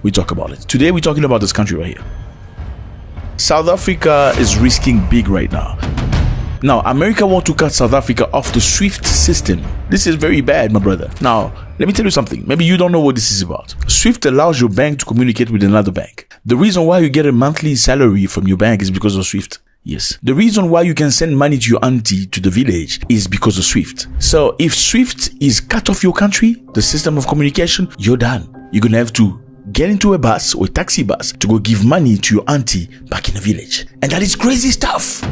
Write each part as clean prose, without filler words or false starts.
we talk about it. Today we're talking about this country right here. South Africa is risking big right now. Now, America want to cut South Africa off the SWIFT system. This is very bad, my brother. Now, let me tell you something. Maybe you don't know what this is about. SWIFT allows your bank to communicate with another bank. The reason why you get a monthly salary from your bank is because of SWIFT. Yes. The reason why you can send money to your auntie to the village is because of SWIFT. So if SWIFT is cut off your country, the system of communication, you're done. You're gonna have to get into a bus or a taxi bus to go give money to your auntie back in the village. And that is crazy stuff.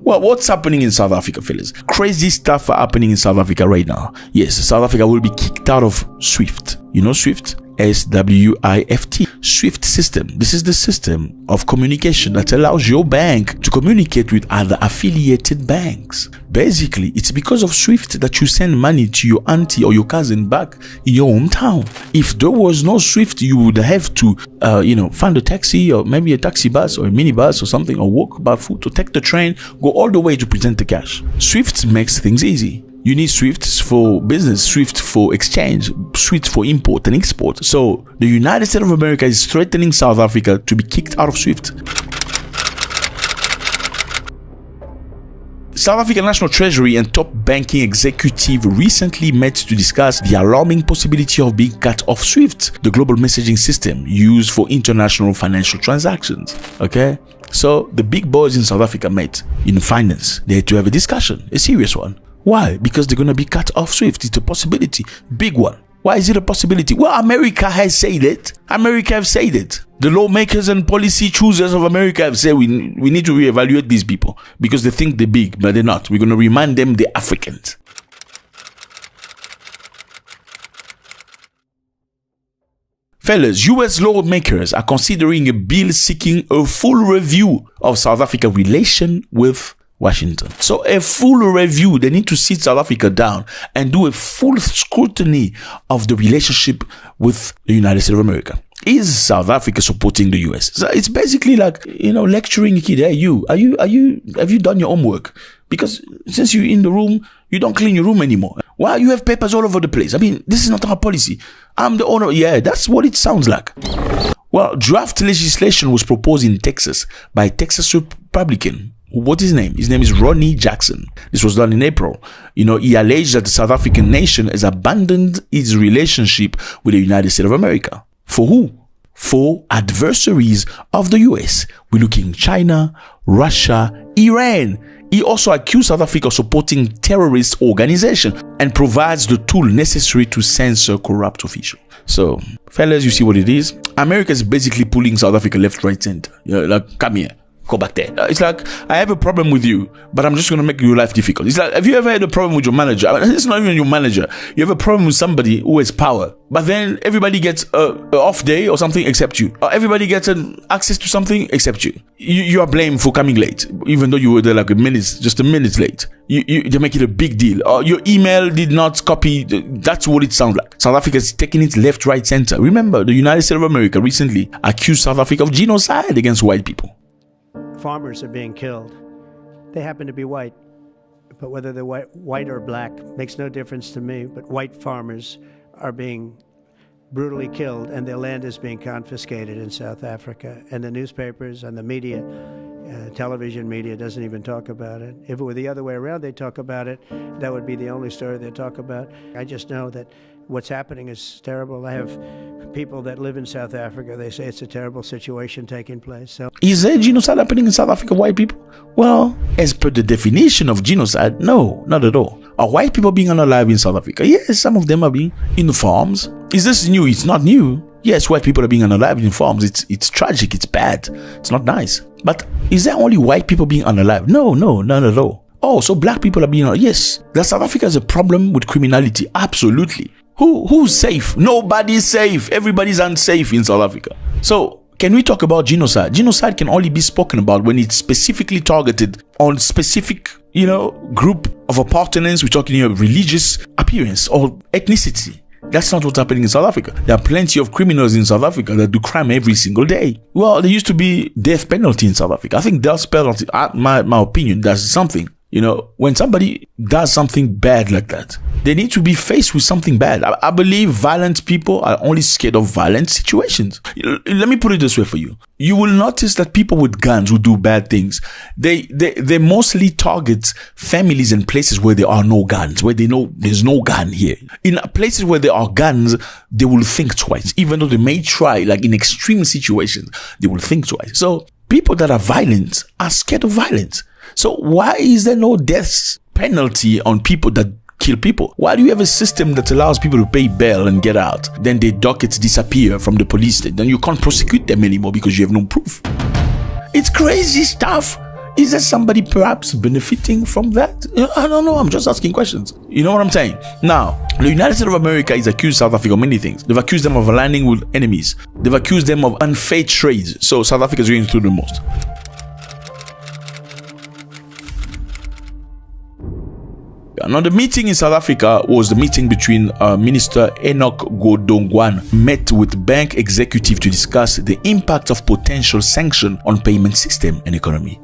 Well, what's happening in South Africa, fellas? Crazy stuff are happening in South Africa right now. Yes, South Africa will be kicked out of SWIFT. You know SWIFT? SWIFT. SWIFT system. This is the system of communication that allows your bank to communicate with other affiliated banks. Basically, it's because of SWIFT that you send money to your auntie or your cousin back in your hometown. If there was no SWIFT, you would have to, find a taxi or maybe a taxi bus or a minibus or something, or walk about foot or take the train, go all the way to present the cash. SWIFT makes things easy. You need SWIFT for business, SWIFT for exchange, SWIFT for import and export. So the United States of America is threatening South Africa to be kicked out of SWIFT. South African National Treasury and top banking executive recently met to discuss the alarming possibility of being cut off SWIFT, the global messaging system used for international financial transactions. Okay? So the big boys in South Africa met in finance. They had to have a discussion, a serious one. Why? Because they're going to be cut off SWIFT. It's a possibility. Big one. Why is it a possibility? Well, America has said it. America have said it. The lawmakers and policy choosers of America have said we need to reevaluate these people because they think they're big, but they're not. We're going to remind them they're Africans. Fellas, US lawmakers are considering a bill seeking a full review of South Africa's relation with Washington. So a full review, they need to sit South Africa down and do a full scrutiny of the relationship with the United States of America. Is South Africa supporting the US? So it's basically like, lecturing a kid. Hey, have you done your homework? Because since you're in the room, you don't clean your room anymore. Why you have papers all over the place? I mean, this is not our policy. I'm the owner. Yeah, that's what it sounds like. Well, draft legislation was proposed in Texas by a Texas Republican. What's his name? His name is Ronnie Jackson. This was done in April. He alleged that the South African nation has abandoned its relationship with the United States of America. For who? For adversaries of the US. We're looking China, Russia, Iran. He also accused South Africa of supporting terrorist organizations and provides the tool necessary to censor corrupt officials. So, fellas, you see what it is? America is basically pulling South Africa left, right, center. Like, come here. Go back there. It's like, I have a problem with you, but I'm just going to make your life difficult. It's like, have you ever had a problem with your manager? It's not even your manager. You have a problem with somebody who has power, but then everybody gets an off day or something except you. Or everybody gets access to something except you. You are blamed for coming late, even though you were there like just a minute late. They make it a big deal. Or your email did not copy. That's what it sounds like. South Africa is taking it left, right, center. Remember, the United States of America recently accused South Africa of genocide against white people. Farmers are being killed. They happen to be white, but whether they're white or black makes no difference to me. But white farmers are being brutally killed, and their land is being confiscated in South Africa. And the newspapers and the media, television media, doesn't even talk about it. If it were the other way around, they'd talk about it. That would be the only story they'd talk about. I just know that what's happening is terrible. I have people that live in South Africa. They say it's a terrible situation taking place. So, is there genocide happening in South Africa, white people? Well, as per the definition of genocide, no, not at all. Are white people being unalive in South Africa? Yes, some of them are being in the farms. Is this new? It's not new. Yes, white people are being unalive in farms. It's tragic. It's bad. It's not nice. But is there only white people being unalive? No, none at all. Oh, so black people are being unalive? Yes. That South Africa has a problem with criminality. Absolutely. Who's safe? Nobody's safe. Everybody's unsafe in South Africa. So, can we talk about genocide? Genocide can only be spoken about when it's specifically targeted on specific, group of appartenance. We're talking here religious appearance or ethnicity. That's not what's happening in South Africa. There are plenty of criminals in South Africa that do crime every single day. Well, there used to be death penalty in South Africa. I think death penalty, my opinion, that's something. You know, when somebody does something bad like that, they need to be faced with something bad. I believe violent people are only scared of violent situations. Let me put it this way for you. You will notice that people with guns who do bad things, they mostly target families and places where there are no guns, where they know there's no gun here. In places where there are guns, they will think twice. Even though they may try, like in extreme situations, they will think twice. So people that are violent are scared of violence. So why is there no death penalty on people that kill people? Why do you have a system that allows people to pay bail and get out? Then their dockets disappear from the police state. Then you can't prosecute them anymore because you have no proof. It's crazy stuff. Is there somebody perhaps benefiting from that? I don't know. I'm just asking questions. You know what I'm saying? Now, the United States of America is accused South Africa of many things. They've accused them of aligning with enemies. They've accused them of unfair trade. So South Africa is going through the most. Now, the meeting in South Africa was the meeting between Minister Enoch Godongwana met with bank executive to discuss the impact of potential sanction on payment system and economy.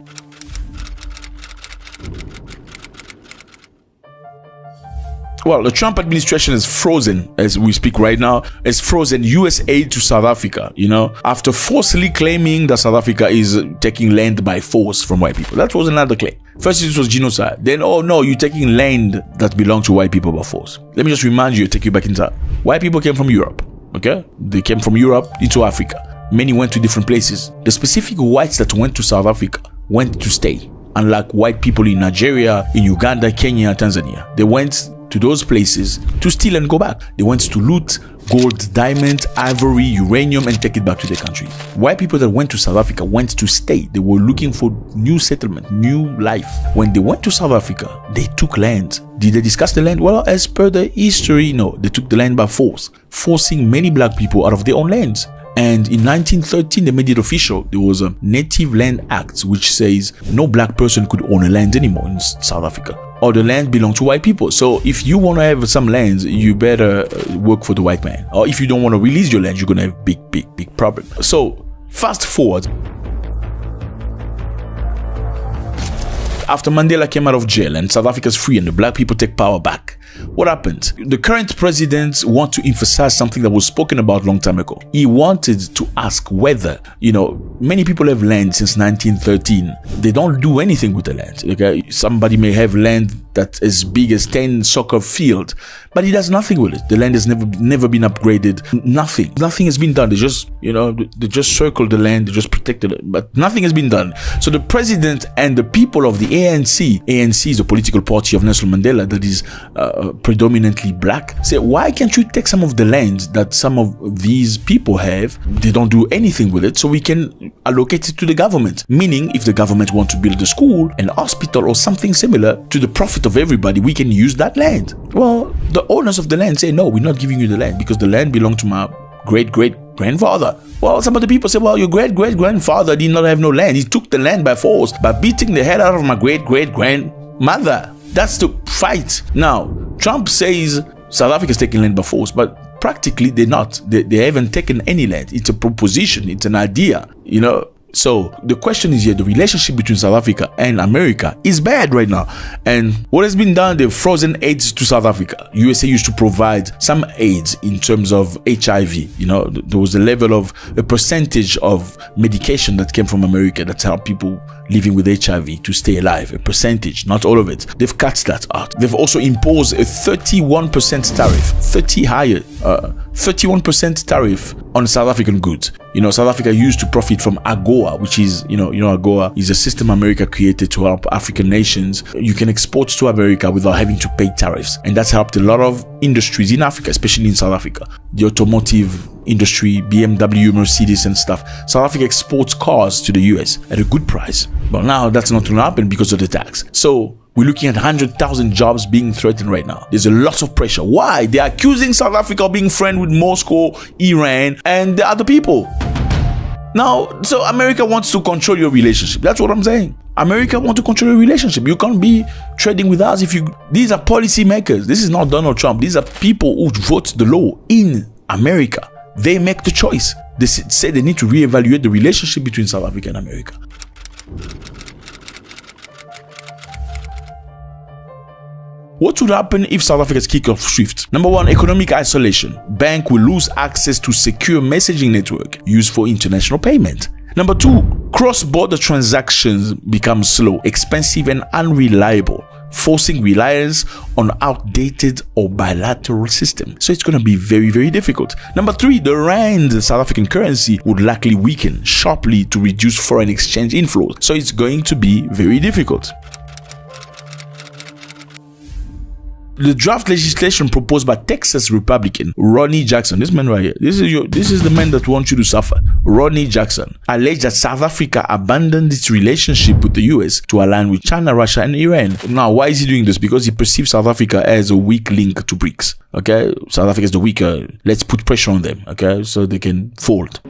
Well, the Trump administration is frozen, as we speak right now, has frozen U.S. aid to South Africa, you know, after falsely claiming that South Africa is taking land by force from white people. That was another claim. First, it was genocide. Then, oh no, you're taking land that belonged to white people by force. Let me just remind you, take you back in time. White people came from Europe, okay? They came from Europe into Africa. Many went to different places. The specific whites that went to South Africa went to stay. Unlike white people in Nigeria, in Uganda, Kenya, Tanzania. They went to those places to steal and go back. They went to loot gold, diamond, ivory, uranium, and take it back to their countries. White people that went to South Africa went to stay. They were looking for new settlement, new life. When they went to South Africa, they took land. Did they discuss the land? Well, as per the history, no. They took the land by force, forcing many black people out of their own lands. And in 1913, they made it official. There was a Native Land Act which says no black person could own a land anymore in South Africa. Or the land belonged to white people. So if you want to have some lands, you better work for the white man. Or if you don't want to release your land, you're going to have big problem. So fast forward. After Mandela came out of jail and South Africa's free and the black people take power back, what happened? The current president wants to emphasize something that was spoken about a long time ago. He wanted to ask whether, you know, many people have land since 1913. They don't do anything with the land. Okay, somebody may have land that's as big as 10 soccer field, but he does nothing with it. The land has never been upgraded. Nothing has been done. They just, you know, they just circled the land, they just protected it, but nothing has been done. So the president and the people of the ANC is a political party of Nelson Mandela that is predominantly black, say, why can't you take some of the land that some of these people have? They don't do anything with it, so we can allocate it to the government. Meaning, if the government wants to build a school, an hospital, or something similar to the profit of everybody, we can use that land. Well, the owners of the land say, no, we're not giving you the land because the land belonged to my great-great-grandfather. Well, some of the people say, well, your great-great-grandfather did not have no land. He took the land by force by beating the head out of my great-great-grandmother. That's the fight. Now, Trump says South Africa is taking land by force, but practically they're not. They haven't taken any land. It's a proposition. It's an idea, you know. So the question is here, the relationship between South Africa and America is bad right now. And what has been done, they've frozen aids to South Africa. USA used to provide some aids in terms of HIV. You know, there was a level of a percentage of medication that came from America that helped people living with HIV to stay alive. A percentage, not all of it. They've cut that out. They've also imposed a 31% tariff, 31% tariff on South African goods. You know, South Africa used to profit from AGOA, which is, you know, AGOA is a system America created to help African nations. You can export to America without having to pay tariffs. And that's helped a lot of industries in Africa, especially in South Africa. The automotive industry, BMW, Mercedes and stuff. South Africa exports cars to the US at a good price. But now that's not going to happen because of the tax. So we're looking at 100,000 jobs being threatened right now. There's a lot of pressure. Why? They're accusing South Africa of being friends with Moscow, Iran, and the other people. Now, so America wants to control your relationship. That's what I'm saying. America wants to control your relationship. You can't be trading with us if you... These are policy makers. This is not Donald Trump. These are people who vote the law in America. They make the choice. They say they need to reevaluate the relationship between South Africa and America. What would happen if South Africa's kick off SWIFT? Number one, economic isolation. Bank will lose access to secure messaging network used for international payment. Number two, cross-border transactions become slow, expensive, and unreliable, forcing reliance on outdated or bilateral systems. So it's going to be very, very difficult. Number three, the rand, the South African currency, would likely weaken sharply to reduce foreign exchange inflows. So it's going to be very difficult. The draft legislation proposed by Texas Republican Ronnie Jackson, this man right here, this is the man that wants you to suffer. Ronnie Jackson alleged that South Africa abandoned its relationship with the US to align with China, Russia, and Iran. Now, why is he doing this? Because he perceives South Africa as a weak link to BRICS. Okay, South Africa is the weaker. Let's put pressure on them. Okay, so they can fold.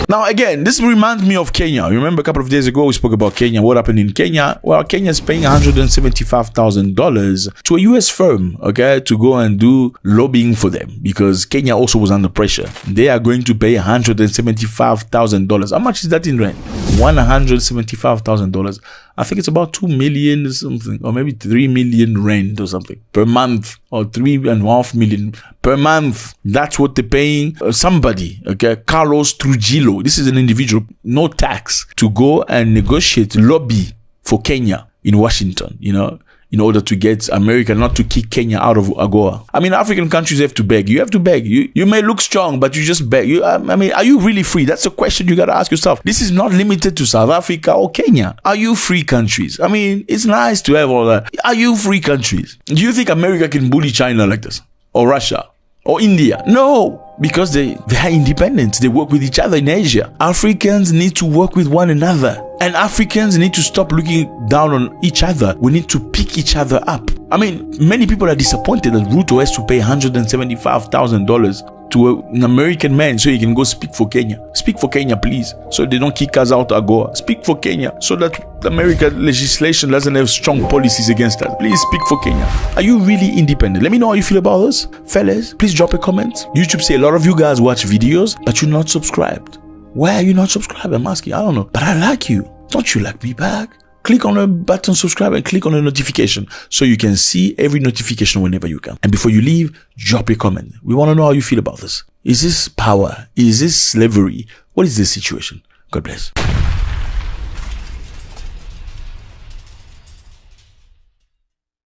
Now, again, this reminds me of Kenya. You remember a couple of days ago we spoke about Kenya. What happened in Kenya? Well, Kenya is paying $175,000 to a US firm, okay, to go and do lobbying for them because Kenya also was under pressure. They are going to pay $175,000. How much is that in rand? $175,000. I think it's about 2 million or something, or maybe 3 million rand or something per month, or 3.5 million per month. That's what they're paying somebody, okay? Carlos Trujillo. This is an individual, no tax, to go and negotiate, lobby for Kenya in Washington, you know, in order to get America not to kick Kenya out of AGOA. I mean, African countries have to beg. You have to beg. You may look strong, but you just beg. I mean, are you really free? That's a question you got to ask yourself. This is not limited to South Africa or Kenya. Are you free countries? I mean, it's nice to have all that. Are you free countries? Do you think America can bully China like this? Or Russia? Or India? No, because they are independent. They work with each other in Asia. Africans need to work with one another. And Africans need to stop looking down on each other. We need to pick each other up. I mean, many people are disappointed that Ruto has to pay $175,000 to an American man so he can go speak for Kenya. Speak for Kenya, please, so they don't kick us out of AGOA. Speak for Kenya so that American legislation doesn't have strong policies against us. Please speak for Kenya. Are you really independent? Let me know how you feel about this. Fellas, please drop a comment. YouTube say a lot of you guys watch videos, but you're not subscribed. Why are you not subscribed? I'm asking. I don't know. But I like you. Don't you like me back? Click on the button subscribe and click on the notification so you can see every notification whenever you can. And before you leave, drop a comment. We want to know how you feel about this. Is this power? Is this slavery? What is this situation? God bless.